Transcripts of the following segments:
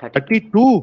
32। 32?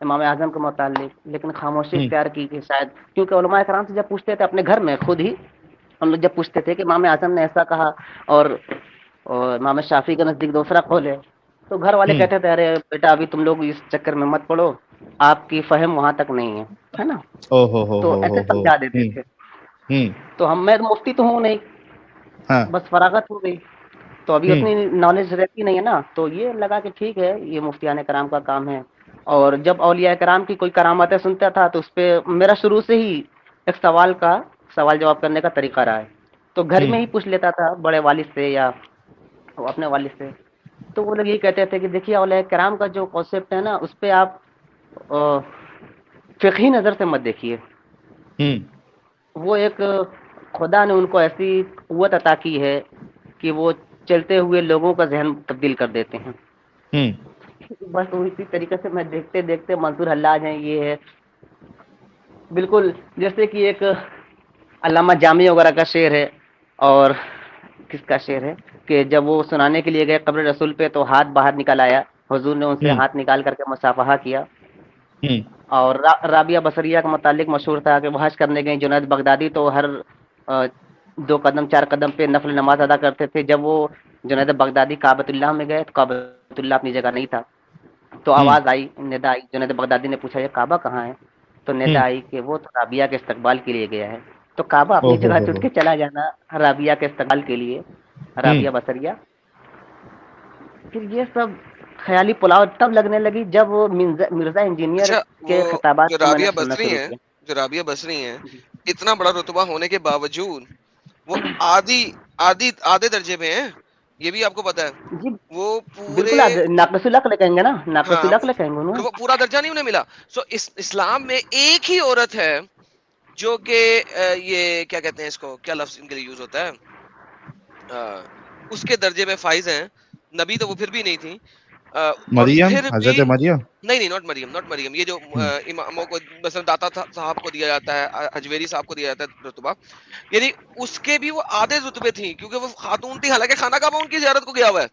امام اعظم کے متعلق، لیکن خاموشی اختیار کی کہ شاید، کیونکہ علماء کرام سے جب پوچھتے تھے اپنے گھر میں خود ہی ہم لوگ جب پوچھتے تھے کہ امام اعظم نے ایسا کہا اور امام شافعی کے نزدیک دوسرا قول ہے، تو گھر والے کہتے تھے ارے بیٹا ابھی تم لوگ اس چکر میں مت پڑو، آپ کی فہم وہاں تک نہیں ہے نا، او ہو تو ایسے سمجھا دیتے تھے. تو میں مفتی تو ہوں نہیں، ہاں بس فراغت ہو گئی، تو ابھی اتنی نالج رہتی نہیں ہے نا، تو یہ لگا کہ ٹھیک ہے یہ مفتیان کرام کا کام ہے. اور جب اولیاء کرام کی کوئی کرامتیں سنتا تھا تو اس پہ میرا شروع سے ہی ایک سوال جواب کرنے کا طریقہ رہا ہے. تو گھر میں ہی پوچھ لیتا تھا بڑے والد سے یا اپنے والد سے، تو وہ لوگ یہی کہتے تھے کہ دیکھیے اولیاء کرام کا جو کانسیپٹ ہے نا اس پہ آپ فقہی نظر سے مت دیکھیے، وہ ایک خدا نے ان کو ایسی قوت عطا کی ہے کہ وہ چلتے ہوئے لوگوں کا ذہن تبدیل کر دیتے ہیں. بس اسی طریقے سے میں دیکھتے دیکھتے منصور حلاج ہیں، یہ ہے بالکل جیسے کہ ایک علامہ جامی وغیرہ کا شعر ہے، اور کس کا شعر ہے کہ جب وہ سنانے کے لیے گئے قبر رسول پہ تو ہاتھ باہر نکل آیا، حضور نے ان سے ہاتھ نکال کر کے مصافحہ کیا. اور رابعہ بصریہ کے متعلق مشہور تھا کہ وہ حج کرنے گئے جنید بغدادی تو ہر 2 قدم 4 قدم پہ نفل نماز ادا کرتے تھے. جب وہ جنید بغدادی کعبۃ اللہ میں گئے تو کعبۃ اللہ اپنی جگہ نہیں تھا، تو آواز آئی، ندا آئی، جنید بغدادی نے پوچھا یہ کعبہ کہاں ہے؟ تو ندا آئی کہ وہ تو رابعہ کے استقبال کے لیے گیا ہے. تو کعبہ اپنی جگہ سے اٹھ کے چلا جانا رابعہ کے استقبال کے لیے، رابعہ بصریہ. پھر یہ سب خیالی پلاؤ تب لگنے لگی جب مرزا انجینئر اچھا کے وہ خطابات جو کو میں نے رابعہ سننا بصری شروع ہیں، کیا. جو رابعہ بصری ہیں، اتنا بڑا رتبہ ہونے کے باوجود وہ آدھے درجے پہ ہیں، یہ بھی آپ کو پتا ہے. جی وہ پورے بالکل ناقص العقل کہیں گے نا، ناقص ہاں العقل کہیں گے انہوں. وہ پورا درجہ نہیں انہیں ملا. سو اسلام میں ایک ہی عورت ہے جو کہ یہ کیا کہتے ہیں اس کو، کیا لفظ ان کے لیے یوز ہوتا ہے، اس کے درجے میں فائز ہیں. نبی تو وہ پھر بھی نہیں تھی، اور مریم، پھر بھی حضرت مریم. نہیں ناٹ مریم، یہ جو اماموں کو مثلا داتا صاحب کو دیا جاتا ہے، اجویری صاحب کو دیا جاتا ہے رتبہ، یعنی اس کے بھی وہ آدھے رتبے تھی کیونکہ وہ خاتون تھی، حالانکہ خانہ کعبہ ان کی زیارت کو گیا ہوا ہے،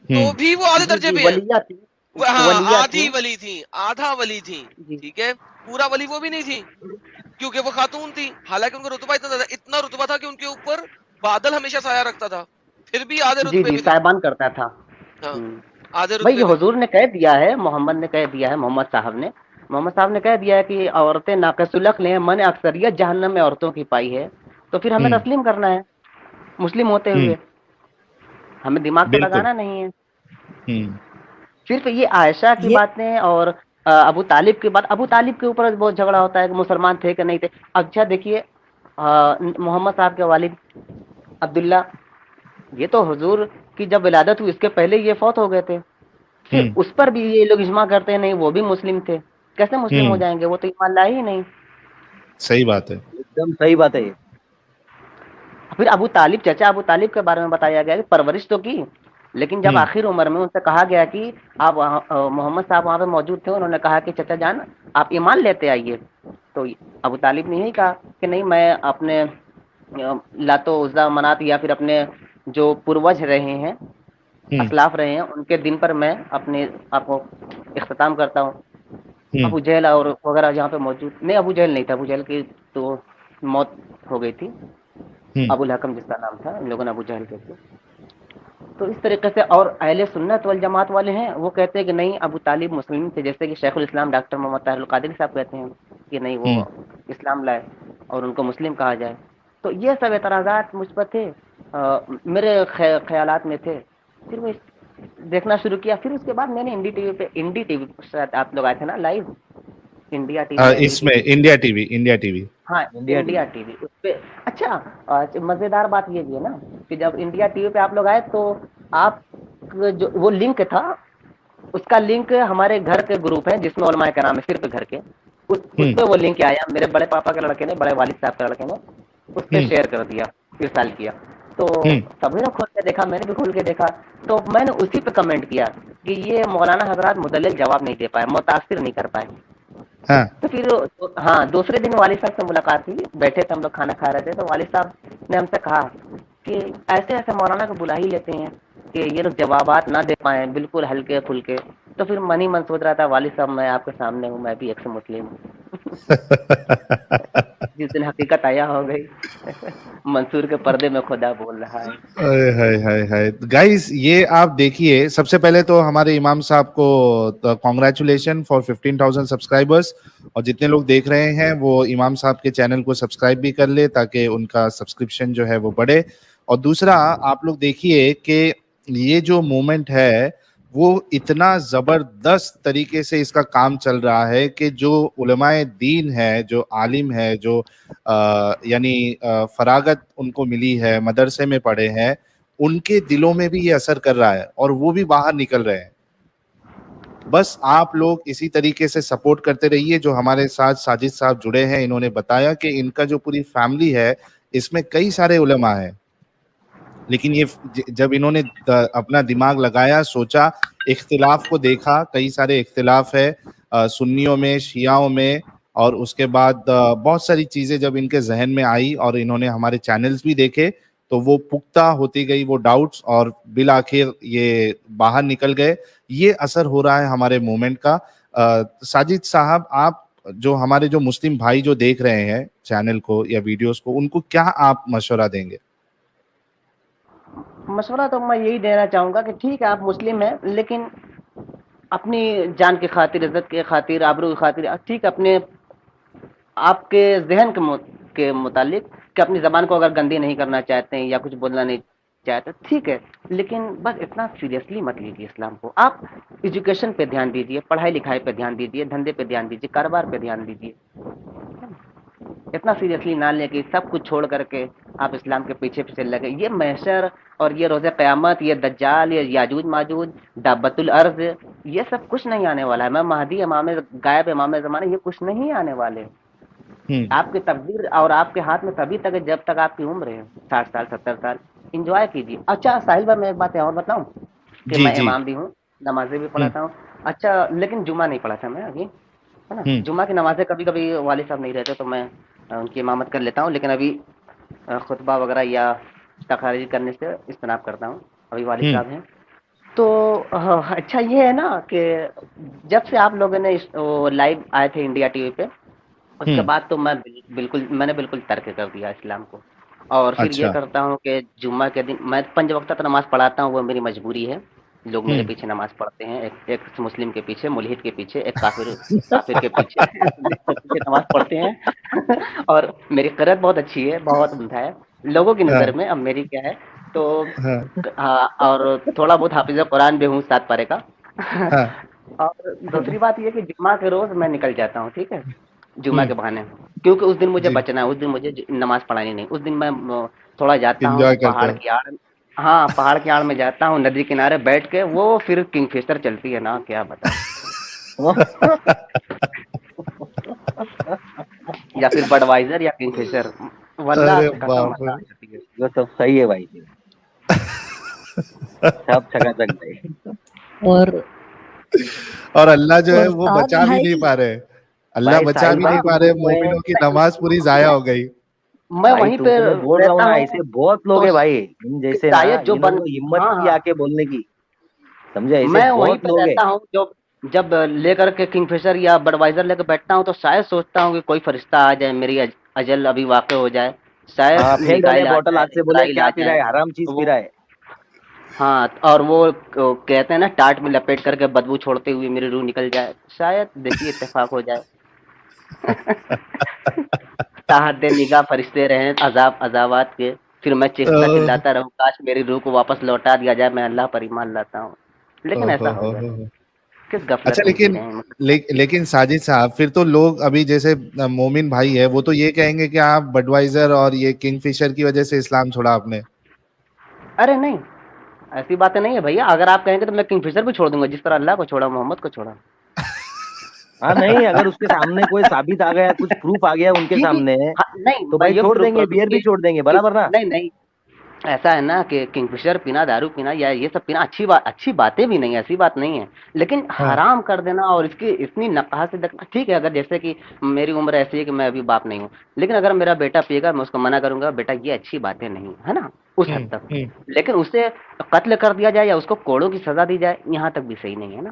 تو بھی وہ آدھے درجے پہ ہیں. ولیہ تھی، ہاں ولیہ تھی. آدھی ولی تھی، آدھا ولی تھی، جی ٹھیک ہے، پورا ولی وہ بھی نہیں تھی کیونکہ وہ خاتون تھی، حالانکہ ان کا رتبہ اتنا رتبہ تھا کہ ان کے اوپر بادل ہمیشہ سایہ رکھتا تھا، پھر بھی آدھے جی رتبے جی پہ تھی. صاحبان کرتا تھا. ہاں آدھے بھائی رتبے یہ پہ. حضور نے کہہ دیا ہے، محمد نے کہہ دیا ہے، محمد صاحب نے کہہ دیا ہے کہ عورتیں ناقص العقل ہیں، من اکثریت جہنم میں عورتوں کی پائی ہے، تو پھر ہمیں تسلیم کرنا ہے مسلم ہوتے ہوئے، ہمیں دماغ تو بالکل. لگانا نہیں ہے. صرف یہ عائشہ کی باتیں اور ابو طالب کی بات، ابو طالب کے اوپر بہت جھگڑا ہوتا ہے کہ مسلمان تھے کہ نہیں تھے. اچھا دیکھیے محمد صاحب کے والد عبداللہ، یہ تو حضور کی جب ولادت ہوئی اس کے پہلے یہ فوت ہو گئے تھے، پھر اس پر بھی یہ لوگ اجماع کرتے ہیں نہیں وہ بھی مسلم تھے. کیسے مسلم ہو جائیں گے، وہ تو ایمان لائے ہی نہیں. صحیح بات ہے. ایک دم صحیح بات ہے یہ. پھر ابو طالب، چچا ابو طالب کے بارے میں بتایا گیا کہ پرورش تو کی، لیکن جب آخر عمر میں ان سے کہا گیا کہ آپ محمد صاحب وہاں پہ موجود تھے، انہوں نے کہا کہ چچا جان آپ ایمان لیتے آئیے، تو ابو طالب نے یہی کہا کہ نہیں میں اپنے لات و عزا منات یا پھر اپنے جو پروج رہے ہیں، اسلاف رہے ہیں، ان کے دن پر میں اپنے آپ کو اختتام کرتا ہوں. ابو جہل اور وغیرہ جہاں پہ موجود، نہیں ابو جہل نہیں تھا، ابو جہل کی تو موت ہو گئی تھی، ابو الحکم جس کا نام تھا، ان لوگوں نے ابو جہل کہتے. تو اس طریقے سے اور اہل سنت والجماعت والے ہیں وہ کہتے ہیں کہ نہیں ابو طالب مسلم تھے، جیسے کہ شیخ الاسلام ڈاکٹر محمد طاہر القادری صاحب کہتے ہیں کہ نہیں وہ اسلام لائے اور ان کو مسلم کہا جائے. تو یہ سب اعتراضات مجھ پر تھے، میرے خیالات میں تھے. پھر میں دیکھنا شروع کیا، پھر اس کے بعد میں نے انڈی ٹی وی شاید آپ لوگ آئے تھے نا لائیو، انڈیا ٹی وی یا اس میں انڈیا ٹی وی. ہاں انڈیا ٹی وی اس پہ. اچھا مزیدار بات یہ بھی ہے نا کہ جب انڈیا ٹی وی پہ آپ لوگ آئے تو آپ جو وہ لنک تھا اس کا لنک ہمارے گھر کے گروپ ہیں جس میں علماء کرام ہے صرف گھر کے، اس پہ وہ لنک آیا، میرے بڑے پاپا کے لڑکے نے، بڑے والد صاحب کے لڑکے نے اس پہ شیئر کر دیا، ارسال کیا. تو سبھی نے کھول کے دیکھا، میں نے بھی کھول کے دیکھا، تو میں نے اسی پہ کمنٹ کیا کہ یہ مولانا حضرات مدلل جواب نہیں دے پائے، متاثر نہیں کر پائے. تو پھر ہاں دوسرے دن والد صاحب سے ملاقات ہوئی، بیٹھے تھے ہم لوگ کھانا کھا رہے تھے، تو والد صاحب نے ہم سے کہا کہ ایسے مولانا کو بلا ہی لیتے ہیں کہ یہ لوگ جوابات نہ دے پائیں بالکل ہلکے پھلکے. تو پھر من ہی من سوچ رہا تھا والد صاحب میں آپ کے سامنے ہوں, میں بھی ایک سے مسلم ہوں. جس دن حقیقت آیا ہو گئی, منصور کے پردے میں خدا بول رہا ہے. گائز یہ آپ دیکھیے, سب سے پہلے تو ہمارے امام صاحب کو کانگریچولیشن فار 15,000 سبسکرائبرس, اور جتنے لوگ دیکھ رہے ہیں وہ امام صاحب کے چینل کو سبسکرائب بھی کر لے تاکہ ان کا سبسکرپشن جو ہے وہ بڑھے. اور دوسرا آپ لوگ دیکھیے کہ یہ جو موومنٹ ہے وہ اتنا زبردست طریقے سے اس کا کام چل رہا ہے کہ جو علماء دین ہے, جو عالم ہے, جو یعنی فراغت ان کو ملی ہے, مدرسے میں پڑھے ہیں, ان کے دلوں میں بھی یہ اثر کر رہا ہے اور وہ بھی باہر نکل رہے ہیں. بس آپ لوگ اسی طریقے سے سپورٹ کرتے رہیے. جو ہمارے ساتھ ساجد صاحب جڑے ہیں, انہوں نے بتایا کہ ان کا جو پوری فیملی ہے اس میں کئی سارے علماء ہیں, لیکن یہ جب انہوں نے اپنا دماغ لگایا, سوچا, اختلاف کو دیکھا, کئی سارے اختلاف ہے سنیوں میں, شیعوں میں, اور اس کے بعد بہت ساری چیزیں جب ان کے ذہن میں آئی اور انہوں نے ہمارے چینلز بھی دیکھے تو وہ پختہ ہوتی گئی وہ ڈاؤٹس, اور بالآخر یہ باہر نکل گئے. یہ اثر ہو رہا ہے ہمارے موومنٹ کا. ساجد صاحب, آپ جو ہمارے جو مسلم بھائی جو دیکھ رہے ہیں چینل کو یا ویڈیوز کو, ان کو کیا آپ مشورہ دیں گے؟ مشورہ تو میں یہی دینا چاہوں گا کہ ٹھیک ہے آپ مسلم ہیں, لیکن اپنی جان کی خاطر, عزت کی خاطر, آبرو کی خاطر, ٹھیک اپنے آپ کے ذہن کے متعلق کہ اپنی زبان کو اگر گندی نہیں کرنا چاہتے ہیں یا کچھ بولنا نہیں چاہتے, ٹھیک ہے, لیکن بس اتنا سیریسلی مت لیجیے اسلام کو. آپ ایجوکیشن پہ دھیان دیجیے, پڑھائی لکھائی پہ دھیان دیجیے, دھندے پہ دھیان دیجیے, کاروبار پہ دھیان دیجیے. اتنا سیریسلی نہ لے کہ سب کچھ چھوڑ کر کے آپ اسلام کے پیچھے لگے. یہ محشر اور یہ روز قیامت, یہ دجال, یہ یاجوج ماجوج, دابت الارض, یہ سب کچھ نہیں آنے والا ہے. میں مہدی, امام غائب, امام زمانہ, یہ کچھ نہیں آنے والے. آپ کی تقدیر اور آپ کے ہاتھ میں تبھی تک ہے جب تک آپ کی عمر ہے 60 سال 70 سال. انجوائے کیجیے. اچھا ساحل بھائی, میں ایک بات اور بتاؤں کہ میں امام بھی ہوں, نمازیں بھی پڑھاتا ہوں. اچھا, لیکن جمعہ نہیں پڑھا تھا میں ابھی, ہے نا. جمعہ کی نمازیں کبھی کبھی والد صاحب نہیں رہتے تو میں ان کی امامت کر لیتا ہوں, لیکن ابھی خطبہ وغیرہ یا تقاریر کرنے سے اجتناب کرتا ہوں. ابھی والد صاحب ہیں تو اچھا یہ ہے نا کہ جب سے آپ لوگوں نے لائیو آئے تھے انڈیا ٹی وی پہ, اس کے بعد تو میں نے بالکل ترک کر دیا اسلام کو. اور پھر یہ کرتا ہوں کہ جمعہ کے دن میں 5 وقت نماز پڑھاتا ہوں, وہ میری مجبوری ہے. لوگ میرے پیچھے نماز پڑھتے ہیں, ایک مسلم کے پیچھے, ملحد کے پیچھے, ایک کافر کے پیچھے نماز پڑھتے ہیں. اور میری قرأت بہت اچھی ہے, بہت عمدہ ہے لوگوں کی نظر میں. اب میری کیا ہے تو اور تھوڑا بہت حافظ قرآن بھی ہوں 7 پارے کا. اور دوسری بات یہ کہ جمعہ کے روز میں نکل جاتا ہوں, ٹھیک ہے, جمعہ کے بہانے, کیونکہ اس دن مجھے بچنا ہے, اس دن مجھے نماز پڑھانی نہیں. اس دن میں تھوڑا جاتا ہوں پہاڑ کی آڑ, پہاڑ کی آڑ میں جاتا ہوں, ندی کنارے بیٹھ کے, وہ پھر کنگ فشر چلتی ہے نا, کیا بتا, یا پھر بڈ وائزر یا کنگ فشر. واللہ وہ سب صحیح ہے بھائی, سب چکا چک بھائی. اور اللہ جو ہے وہ بچا بھی نہیں پا رہے, اللہ بچا بھی نہیں پا رہے, مومنوں کی نماز پوری ضائع ہو گئی. میں وہیں پہ بول رہا ہوں, ایسے بہت لوگ ہیں بھائی جیسے ہمت کی آ کے بولنے کی, سمجھے, ایسے میں وہیں بہت پہ لوگ رہتا ہوں. جب لے کر کے کنگ فشر یا بڈ وائزر لے کے بیٹھتا ہوں تو شاید سوچتا ہوں کہ کوئی فرشتہ آ جائے, میری اجل ابھی واقع ہو جائے, شاید پھینک ڈالے بوٹل ہاتھ سے, بولے اسرائیل کیا آ پی رہا جائے. ہے, حرام چیز پی رہا ہے. ہاں, اور وہ کہتے ہیں نا ٹاٹ میں لپیٹ کر کے بدبو چھوڑتے ہوئے میری روح نکل جائے, شاید دیکھیے اتفاق ہو جائے. تحت نگاہ فرشتے رہیں عذابات کے, پھر میں چیختا چلاتا رہوں کاش میری روح کو واپس لوٹا دیا جائے, میں اللہ پر ایمان لاتا ہوں. لیکن ایسا ہو گیا, کس غفلت میں جی رہے ہیں. لیکن ساجد صاحب, پھر تو لوگ ابھی جیسے مومن بھائی ہے وہ تو یہ کہیں گے کہ آپ بڈ وائزر اور یہ کنگ فشر کی وجہ سے اسلام چھوڑا آپ نے. ارے نہیں, ایسی باتیں نہیں ہے بھیا. اگر آپ کہیں گے تو میں کنگ فشر بھی چھوڑ دوں گا, جس طرح اللہ کو چھوڑا, محمد کو چھوڑا. ہاں نہیں, اگر اس کے سامنے کوئی ثابت آ گیا, کچھ پروف آ گیا ان کے سامنے, تو بھائی چھوڑ دیں گے, بیئر بھی چھوڑ دیں گے, برابر نا. نہیں, ایسا ہے نا کہ کنگ فشر پینا, دارو پینا یا یہ سب پینا اچھی باتیں بھی نہیں, ایسی بات نہیں ہے, لیکن حرام کر دینا اور اس کی اتنی نقاہت سے دیکھنا. ٹھیک ہے, اگر جیسے کہ میری عمر ایسی ہے کہ میں ابھی باپ نہیں ہوں, لیکن اگر میرا بیٹا پیے گا میں اس کو منع کروں گا, بیٹا یہ اچھی باتیں نہیں ہے نا, اس حد تک. لیکن اسے قتل کر دیا جائے یا اس کو کوڑوں کی سزا دی جائے, یہاں تک بھی صحیح نہیں ہے نا.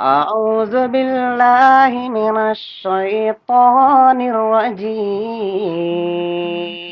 أعوذ بالله من الشيطان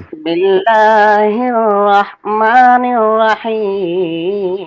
بسم الله الرحمن الرحيم।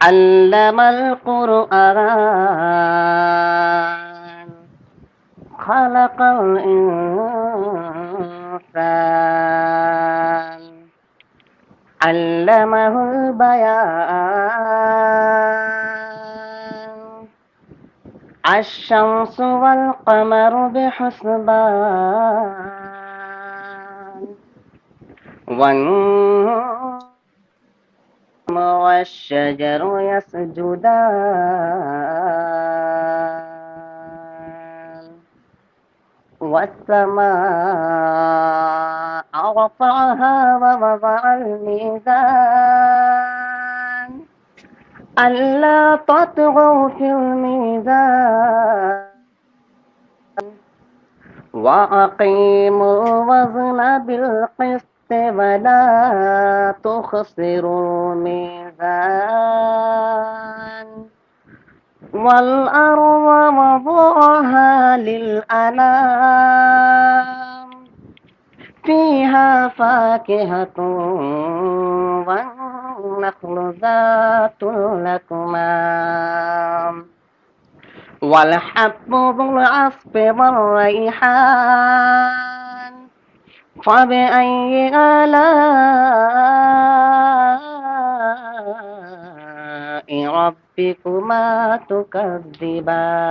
علم القرآن خلق الإنسان علمه البيان الشمس والقمر بحسبان والنجم والشجر يسجدان والسماء رفعها ووضع الميزان ألا تطغوا في الميزان وأقيموا الوزن بالقسط ولا تخسروا الميزان والأرض وضعها للأنام فيها فاكهة والنخل ذات الأكمام والحب ذو العصف والريحان فبأي آلاء ربكما تكذبان؟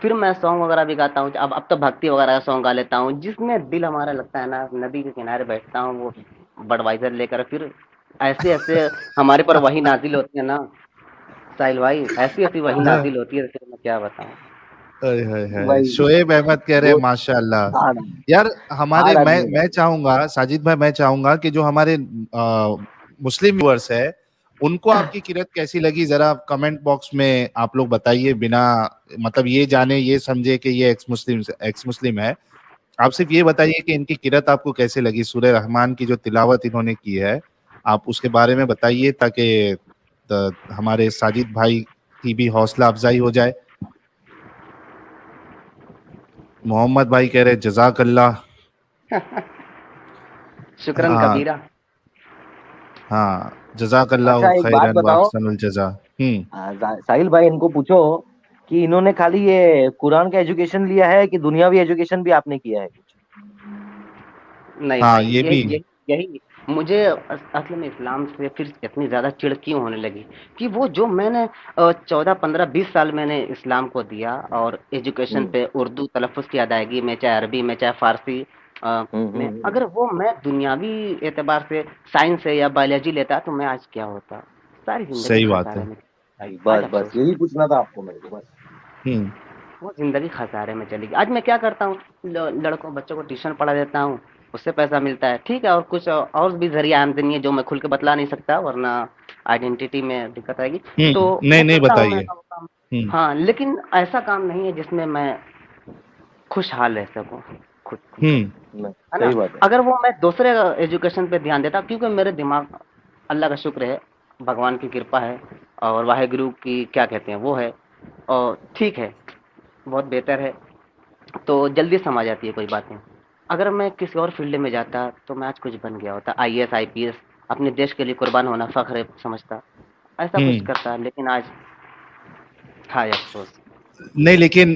پھر میں سانگ وغیرہ بھی گاتا ہوں. اب تو بھکتی وغیرہ کا سانگ گا لیتا ہوں, جس میں دل ہمارا لگتا ہے نا, ندی کے کنارے بیٹھتا ہوں وہ بڈ وائزر لے کر, پھر ایسے ایسے ہمارے پر وہی نازل ہوتی ہے نا ساحل بھائی, ایسی ایسی وہی نازل ہوتی ہے, پھر میں کیا بتاؤں. وہی شعیب احمد کہہ رہے ہیں وہ ماشاء اللہ. ہارڈ یار ہمارے ہارڈ آدمی میں چاہوں گا ساجد بھائی, میں چاہوں گا کہ جو ہمارے مسلم ویورز ہے ان کو آپ کی کرت کیسی لگی, ذرا کمنٹ باکس میں آپ لوگ بتائیے, بنا مطلب یہ جانے یہ سمجھے کہ یہ ایکس مسلم ہے. آپ صرف یہ بتائیے کہ ان کی کرت آپ کو کیسے لگی, سورہ رحمان کی جو تلاوت انہوں نے کی ہے آپ اس کے بارے میں بتائیے, تاکہ ہمارے ساجد بھائی کی بھی حوصلہ افزائی ہو جائے. محمد بھائی کہہ رہے جزاک اللہ. شکرن ہاں کبیرہ. ہاں, جزاک اللہ اچھا ایک بات خیرن بتاؤ, واحسن الجزا. ساحل بھائی ان کو پوچھو کہ انہوں نے خالی یہ قرآن کا ایجوکیشن لیا ہے کہ دنیاوی ایجوکیشن بھی آپ نے کیا ہے کچھ؟ نہیں ہاں بھائی, یہ بھی یہی مجھے اصل میں اسلام سے پھر اتنی زیادہ چڑ کیوں ہونے لگی کہ وہ جو میں نے 14 15 20 سال میں نے اسلام کو دیا, اور ایجوکیشن پہ اردو تلفظ کی ادائیگی میں, چاہے عربی میں چاہے فارسی میں, اگر وہ میں دنیاوی اعتبار سے سائنس ہے یا بایولوجی لیتا تو میں آج کیا ہوتا. ساری زندگی صحیح بات ہے. خسارے میں, آج بس افسوس یہی پوچھنا تھا آپ کو میرے کو, بس. وہ زندگی خسارے میں چلی گئی. آج میں کیا کرتا ہوں, لڑکوں بچوں کو ٹیوشن پڑھا دیتا ہوں, اس سے پیسہ ملتا ہے, ٹھیک ہے, اور کچھ اور بھی ذریعہ آمدنی ہے جو میں کھل کے بتلا نہیں سکتا ورنہ آئیڈینٹی میں دقت آئے گی, تو وہ نہیں کرتا ہوں میں بتائیے. کام. ہاں, لیکن ایسا کام نہیں ہے جس میں میں خوشحال رہ سکوں خود ہے نا. صحیح بات ہے. اگر وہ میں دوسرے ایجوکیشن پہ دھیان دیتا, کیونکہ میرے دماغ, اللہ کا شکر ہے, بھگوان کی کرپا ہے, اور واحد گرو کی کیا کہتے ہیں وہ ہے, اور ٹھیک ہے, بہت بہتر ہے, تو جلدی سمجھ آتی ہے کوئی باتیں. اگر میں کسی اور فیلڈ میں جاتا تو میں آج کچھ بن گیا ہوتا, I S I P S, اپنے دیش کے لیے قربان ہونا فخر ہے سمجھتا, ایسا کچھ کرتا. لیکن آج ہائے افسوس. نہیں لیکن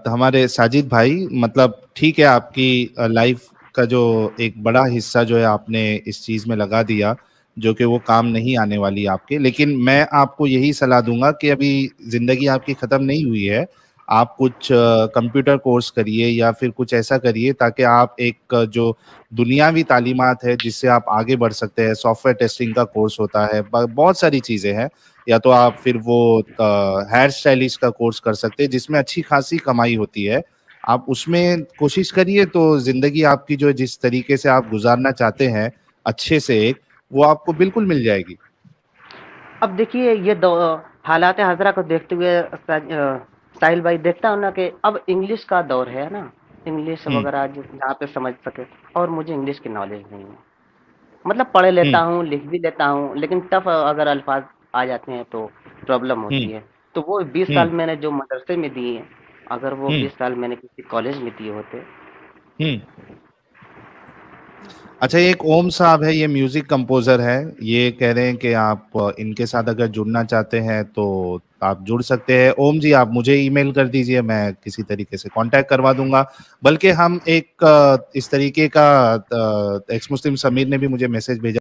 ہمارے ساجد بھائی, مطلب ٹھیک ہے, آپ کی لائف کا جو ایک بڑا حصہ جو ہے آپ نے اس چیز میں لگا دیا جو کہ وہ کام نہیں آنے والی آپ کے, لیکن میں آپ کو یہی صلاح دوں گا کہ ابھی زندگی آپ کی ختم نہیں ہوئی ہے, آپ کچھ کمپیوٹر کورس کریے یا پھر کچھ ایسا کریے تاکہ آپ ایک جو دنیاوی تعلیمات ہے جس سے آپ آگے بڑھ سکتے ہیں. سافٹ ویئر ٹیسٹنگ کا کورس ہوتا ہے, بہت ساری چیزیں ہیں, یا تو آپ پھر وہ ہیئر اسٹائلسٹ کا کورس کر سکتے ہیں جس میں اچھی خاصی کمائی ہوتی ہے. آپ اس میں کوشش کریے تو زندگی آپ کی جو جس طریقے سے آپ گزارنا چاہتے ہیں اچھے سے ایک, وہ آپ کو بالکل مل جائے گی. اب دیکھیے یہ حالات حاضرہ کو دیکھتے ہوئے ساحل بھائی, دیکھتا ہوں نا کہ اب انگلش کا دور ہے نا, انگلش وغیرہ جہاں پہ سمجھ سکے, اور مجھے انگلش کی نالج نہیں ہے. مطلب پڑھ لیتا ہوں, لکھ بھی لیتا ہوں, لیکن ٹف اگر الفاظ آ جاتے ہیں تو پرابلم ہوتی ہے. تو وہ 20 سال میں نے جو مدرسے میں دیے, اگر وہ 20 سال میں نے کسی کالج میں دیے ہوتے. اچھا, ایک اوم صاحب ہے, یہ میوزک کمپوزر ہے, یہ کہہ رہے ہیں کہ آپ ان کے ساتھ اگر جڑنا چاہتے ہیں تو آپ جڑ سکتے ہیں. اوم جی, آپ مجھے ای میل کر دیجئے, میں کسی طریقے سے کانٹیکٹ کروا دوں گا. بلکہ ہم ایک اس طریقے کا ایکس مسلم سمیر نے بھی مجھے میسج بھیجا